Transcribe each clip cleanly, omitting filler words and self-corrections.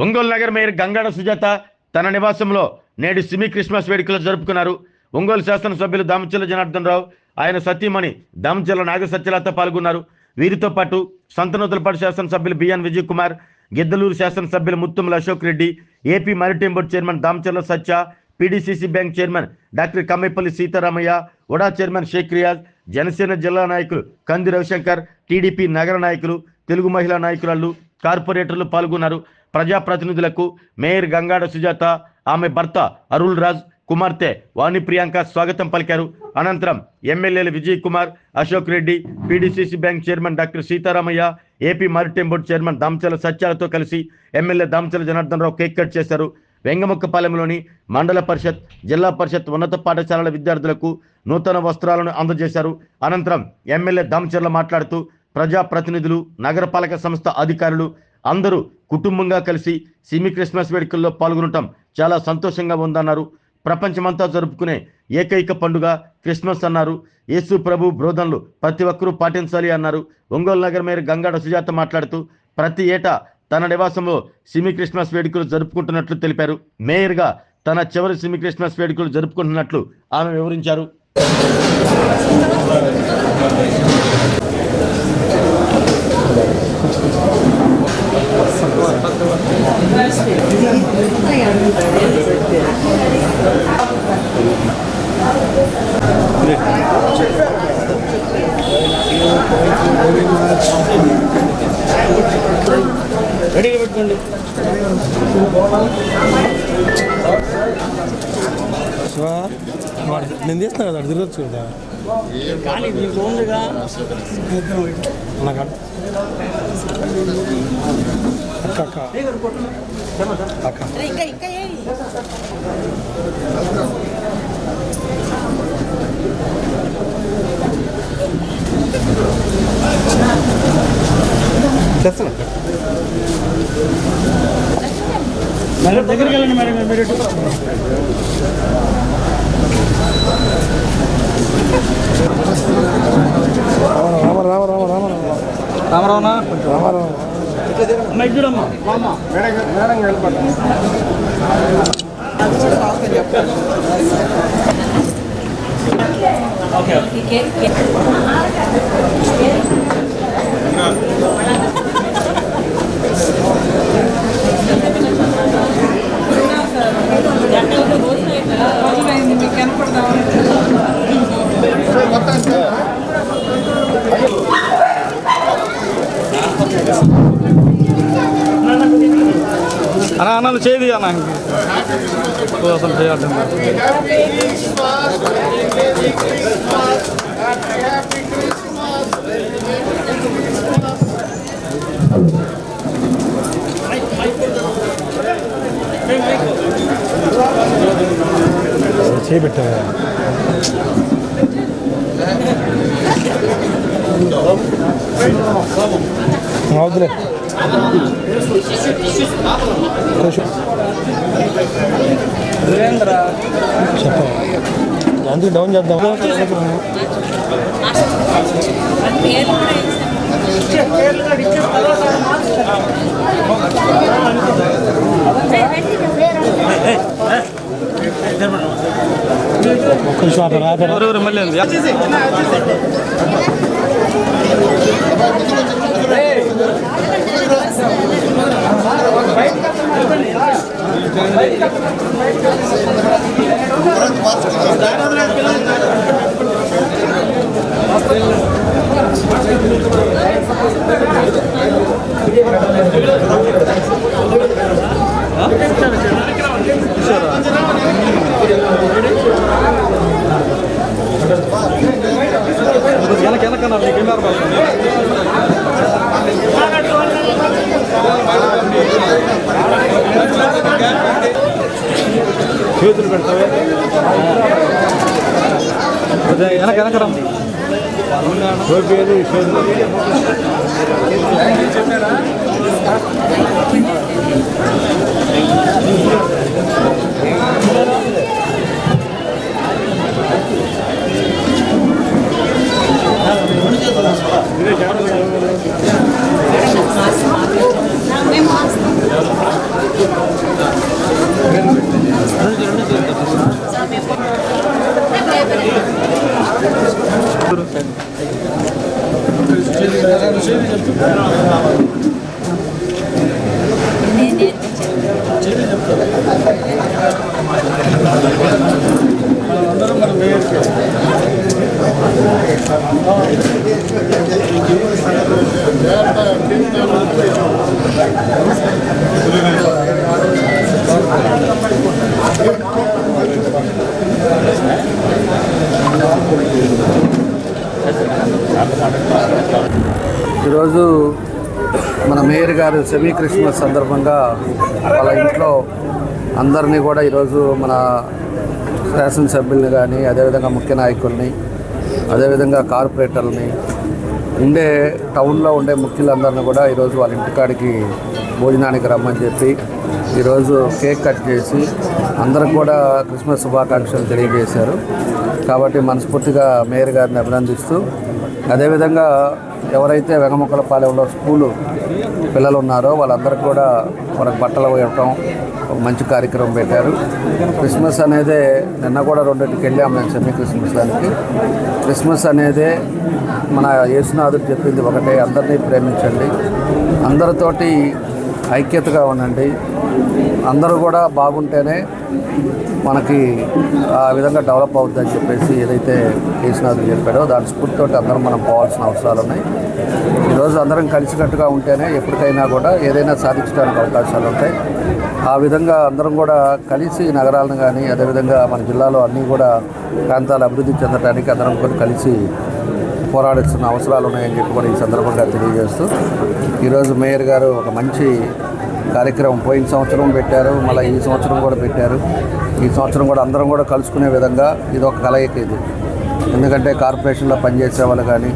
ఒంగోలు నగర మేయర్ గంగాడ సుజాత తన నివాసంలో నేడు సిమి క్రిస్మస్ వేడుకలు జరుపుకున్నారు. ఒంగోలు శాసనసభ్యులు దామచర్ల జనార్దన్ రావు, ఆయన సతీమణి దామచర్ల నాగ సత్యలత పాల్గొన్నారు. వీరితో పాటు సంతనూతలపాడు శాసనసభ్యులు బిఎన్ విజయ్ కుమార్, గిద్దలూరు శాసనసభ్యులు Muthumula Ashok Reddy, AP maritime board chairman Damacharla Satya, PDCC bank chairman doctor Kammepalli Seetharamaiah, UDA chairman Sheikh Riyaz, Janasena జిల్లా నాయకులు కంది రవిశంకర్, టీడీపీ నగర నాయకులు, తెలుగు మహిళా నాయకురాలు, కార్పొరేటర్లు పాల్గొన్నారు. ప్రజాప్రతినిధులకు మేయర్ గంగాడ సుజాత, ఆమె భర్త అరుల్ రాజ్, కుమార్తె వాణి ప్రియాంక స్వాగతం పలికారు. అనంతరం ఎమ్మెల్యేలు Vijay Kumar, Ashok Reddy, PDCC bank chairman doctor Seetharamaiah, AP maritime board chairman Damacharla సత్యాలతో కలిసి MLA Damacharla Janardhan Rao cake cut చేశారు. వెంగముక్కపాలెంలోని మండల పరిషత్, జిల్లా పరిషత్ ఉన్నత పాఠశాలల విద్యార్థులకు నూతన వస్త్రాలను అందజేశారు. అనంతరం ఎమ్మెల్యే దామచర్ల మాట్లాడుతూ ప్రజాప్రతినిధులు, నగరపాలక సంస్థ అధికారులు అందరూ కుటుంబంగా కలిసి సిమి క్రిస్మస్ వేడుకల్లో పాల్గొనటం చాలా సంతోషంగా ఉందన్నారు. ప్రపంచమంతా జరుపుకునే ఏకైక పండుగ క్రిస్మస్ అన్నారు. యేసు ప్రభు బోధనలు ప్రతి ఒక్కరూ పాటించాలి అన్నారు. ఒంగోలు నగర మేయర్ గంగాడ సుజాత మాట్లాడుతూ ప్రతి ఏటా తన నివాసంలో సిమి క్రిస్మస్ వేడుకలు జరుపుకుంటున్నట్లు తెలిపారు. మేయర్గా తన చివరి సిమి క్రిస్మస్ వేడుకలు జరుపుకుంటున్నట్లు ఆమె వివరించారు. రెడీగా పెట్టుకోండి. నేను తీస్తున్నా కదా, తిరగచ్చు కదా. కానీ మీకు ఉందిగా నాకు అక్క అక్క అక్క చేస్తున్నా మేడం, దగ్గరికి వెళ్ళండి మేడం. మీరు రామరావునా రామారావు చూడమ్మా మేడం వెళ్ళిపోండి. అన్నా అన్నలు చేది అన్న అసలు చేయాలి. చేపెట్టా వద్దులే. చెప్ప అందుకు డౌన్ చేద్దాం. ఒక్క నిమిషం రాదు మళ్ళీ వెనకన్నా చేతులు పెడతావే వెనకరా మేము సెమీ క్రిస్మస్ సందర్భంగా వాళ్ళ ఇంట్లో అందరినీ కూడా ఈరోజు మన శాసనసభ్యుల్ని కానీ, అదేవిధంగా ముఖ్య నాయకుల్ని, అదేవిధంగా కార్పొరేటర్లని, టౌన్లో ఉండే ముఖ్యులందరినీ కూడా ఈరోజు వాళ్ళ ఇంటికాడికి భోజనానికి రమ్మని చెప్పి ఈరోజు కేక్ కట్ చేసి అందరికి కూడా క్రిస్మస్ శుభాకాంక్షలు తెలియజేశారు. కాబట్టి మనస్ఫూర్తిగా మేయర్ గారిని అభినందిస్తూ, అదేవిధంగా ఎవరైతే వెంగముక్కలపాలెంలో స్కూలు పిల్లలు ఉన్నారో వాళ్ళందరికీ కూడా మనకు బట్టలు ఇవ్వటం మంచి కార్యక్రమం పెట్టారు. క్రిస్మస్ అనేదే నిన్న కూడా 2కి వెళ్ళాము నేను సెమీ క్రిస్మస్ దానికి. క్రిస్మస్ అనేదే మన యేసునాథుడు చెప్పింది ఒకటే, అందరినీ ప్రేమించండి, అందరితోటి ఐక్యతగా ఉండండి, అందరూ కూడా బాగుంటేనే మనకి ఆ విధంగా డెవలప్ అవుతుందని చెప్పేసి ఏదైతే యేసునాథుడు చెప్పాడో దాని స్ఫూర్తితో అందరం మనం పోవాల్సిన అవసరాలు ఉన్నాయి. ఈరోజు అందరం కలిసికట్టుగా ఉంటేనే ఎప్పటికైనా కూడా ఏదైనా సాధించడానికి అవకాశాలు ఉంటాయి. ఆ విధంగా అందరం కూడా కలిసి నగరాలను కానీ, అదేవిధంగా మన జిల్లాలో అన్నీ కూడా ప్రాంతాలు అభివృద్ధి చెందడానికి అందరం కూడా కలిసి పోరాడాల్సిన అవసరాలు ఉన్నాయని చెప్పి కూడా ఈ సందర్భంగా తెలియజేస్తూ, ఈరోజు మేయర్ గారు ఒక మంచి కార్యక్రమం పోయిన సంవత్సరం పెట్టారు, మళ్ళీ ఈ సంవత్సరం కూడా పెట్టారు. ఈ సంవత్సరం కూడా అందరం కూడా కలుసుకునే విధంగా ఇది ఒక కలయిక ఇది. ఎందుకంటే కార్పొరేషన్లో పనిచేసే వాళ్ళు కానీ,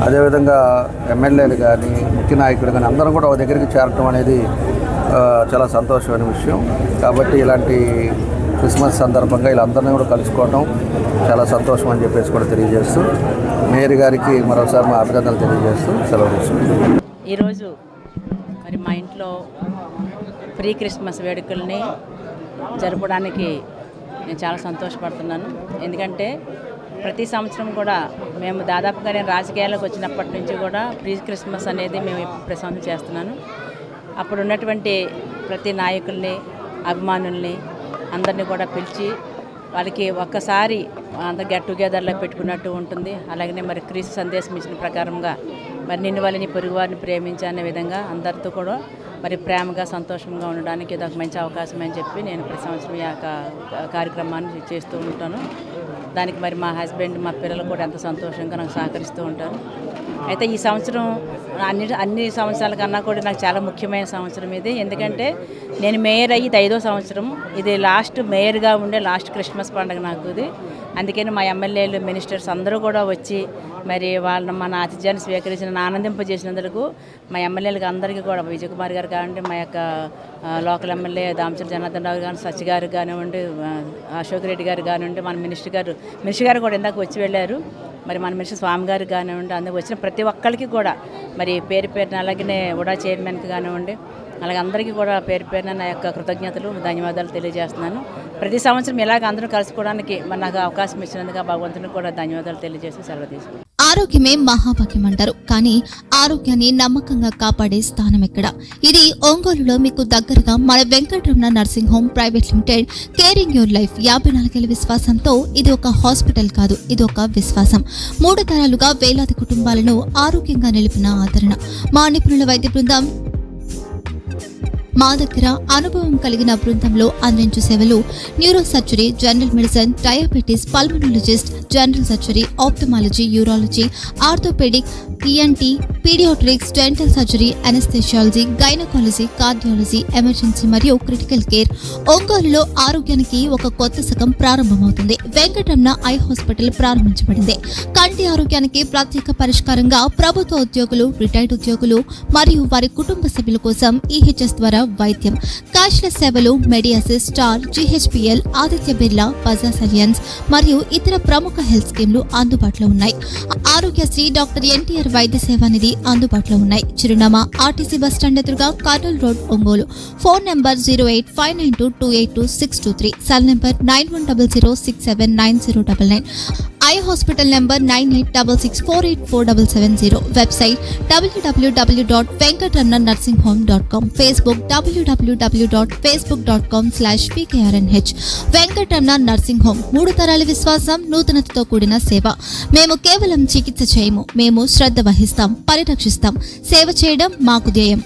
అదేవిధంగా ఎమ్మెల్యేలు కానీ, ముఖ్య నాయకులు కానీ అందరం కూడా ఒక దగ్గరికి చేరటం అనేది చాలా సంతోషమైన విషయం. కాబట్టి ఇలాంటి క్రిస్మస్ సందర్భంగా వీళ్ళందరినీ కూడా కలుసుకోవటం చాలా సంతోషం అని చెప్పేసి కూడా తెలియజేస్తూ, మేయర్ గారికి మరోసారి మా అభినందనలు తెలియజేస్తూ సెలవు తీసుకుంటాం. ఈరోజు మరి మా ఇంట్లో ప్రీ క్రిస్మస్ వేడుకల్ని జరపడానికి నేను చాలా సంతోషపడుతున్నాను. ఎందుకంటే ప్రతి సంవత్సరం కూడా మేము దాదాపుగా నేను రాజకీయాలకు వచ్చినప్పటి నుంచి కూడా ప్రీ క్రిస్మస్ అనేది మేము ప్రతి సంవత్సరం చేస్తున్నాను. అప్పుడు ఉన్నటువంటి ప్రతి నాయకుల్ని, అభిమానుల్ని అందరినీ కూడా పిలిచి వాళ్ళకి ఒక్కసారి అంత గెట్ టుగెదర్లో పెట్టుకున్నట్టు ఉంటుంది. అలాగనే మరి క్రీస్తు సందేశం ఇచ్చిన ప్రకారంగా మరి నిన్ను వాళ్ళని పొరుగు వారిని ప్రేమించనే విధంగా అందరితో కూడా మరి ప్రేమగా సంతోషంగా ఉండడానికి ఇది ఒక మంచి అవకాశం అని చెప్పి నేను ప్రతి సంవత్సరం ఈ కార్యక్రమాన్ని చేస్తూ ఉంటాను. దానికి మరి మా హస్బెండ్, మా పిల్లలు కూడా ఎంతో సంతోషంగా నాకు సహకరిస్తూ ఉంటారు. అయితే ఈ సంవత్సరం అన్ని సంవత్సరాల కన్నా కూడా నాకు చాలా ముఖ్యమైన సంవత్సరం ఇది. ఎందుకంటే నేను మేయర్ అయ్యి 5వ సంవత్సరం, ఇది లాస్ట్ మేయర్గా ఉండే లాస్ట్ క్రిస్మస్ పండుగ నాకు ఇది. అందుకని మా ఎమ్మెల్యేలు, మినిస్టర్స్ అందరూ కూడా వచ్చి మరి వాళ్ళని మన ఆతిథ్యాన్ని స్వీకరించి నన్ను ఆనందింపజేసినందుకు మా ఎమ్మెల్యేలకు అందరికీ కూడా, విజయ్ కుమార్ గారు కానివ్వండి, మా యొక్క లోకల్ ఎమ్మెల్యే దామచర్ల జనార్దన్ రావు గారు, సత్య గారు కానివ్వండి, అశోక్ రెడ్డి గారు కానివ్వండి, మన మినిస్టర్ గారు కూడా ఇందాక వచ్చి వెళ్ళారు. మరి మన మినిస్టర్ స్వామి గారు కానివ్వండి, అందుకు వచ్చిన ప్రతి ఒక్కరికి కూడా మరి పేరున, అలాగే ఉడా చైర్మన్కి కానివ్వండి, అలాగే అందరికీ కూడా పేరున నా యొక్క కృతజ్ఞతలు, ధన్యవాదాలు తెలియజేస్తున్నాను. ప్రతి సంవత్సరం ఇలాగ అందరూ కలుసుకోవడానికి మరి నాకు అవకాశం ఇచ్చినందుకు భగవంతునికి కూడా ధన్యవాదాలు తెలియజేసి సెలవు తీసుకుంటాను. ఆరోగ్యమే మహాభాగ్యం అంటారు, కానీ ఆరోగ్యాన్ని నమ్మకంగా కాపాడే స్థానం ఎక్కడ? ఇది ఒంగోలులో మీకు దగ్గరగా మన Venkataramana nursing home private limited. Caring your life 54 ఏళ్ల విశ్వాసంతో ఇది ఒక హాస్పిటల్ కాదు, ఇది ఒక విశ్వాసం. 3 తరాలుగా వేలాది కుటుంబాలను ఆరోగ్యంగా నిలిపిన ఆదరణ. మా నిపుణుల వైద్య బృందం మా దగ్గర అనుభవం కలిగిన బృందంలో అందించే సేవలు neuro surgery, general medicine, diabetes, pulmonologist, general surgery, ophthalmology, urology, orthopaedic, ENT, paediatrics, dental surgery, anaesthesiology, gynaecology, cardiology, emergency మరియు క్రిటికల్ కేర్. ఒంగోలులో ఆరోగ్యానికి ఒక కొత్త శకం ప్రారంభమవుతుంది. వెంకటరమణ ఐ హాస్పిటల్ ప్రారంభించబడింది. కంటి ఆరోగ్యానికి ప్రత్యేక పరిష్కారంగా ప్రభుత్వ ఉద్యోగులు, రిటైర్డ్ ఉద్యోగులు మరియు వారి కుటుంబ సభ్యుల కోసం ఈహెచ్ఎస్ ద్వారా వైద్యం, క్యాష్లెస్ సేవలు, Mediassist, Star, GHPL, Aditya Birla, Bajaj Allianz మరియు ఇతర ప్రముఖ హెల్త్ స్కీమ్లు అందుబాటులో ఉన్నాయి. ఆరోగ్యశ్రీ, డాక్టర్ ఎన్టీఆర్ వైద్య సేవా నిధి అందుబాటులో ఉన్నాయి. చిరునామా ఆర్టీసీ బస్టాండ్ ఎదురుగా, Kurnool road, Ongole. Phone number 08592282623, cell number 9100679099. Eye hospital number 9866484770. Website www.venkatramanarsinghome.com. Facebook www.facebook.com/pkrnh. Venkataramana nursing home, 3 తరాల విశ్వాసం, నూతనతతో కూడిన సేవ. మేము కేవలం చికిత్స చేయము, మేము శ్రద్ధ వహిస్తాం, పరిరక్షిస్తాం. సేవ చేయడం మాకు ధ్యేయం.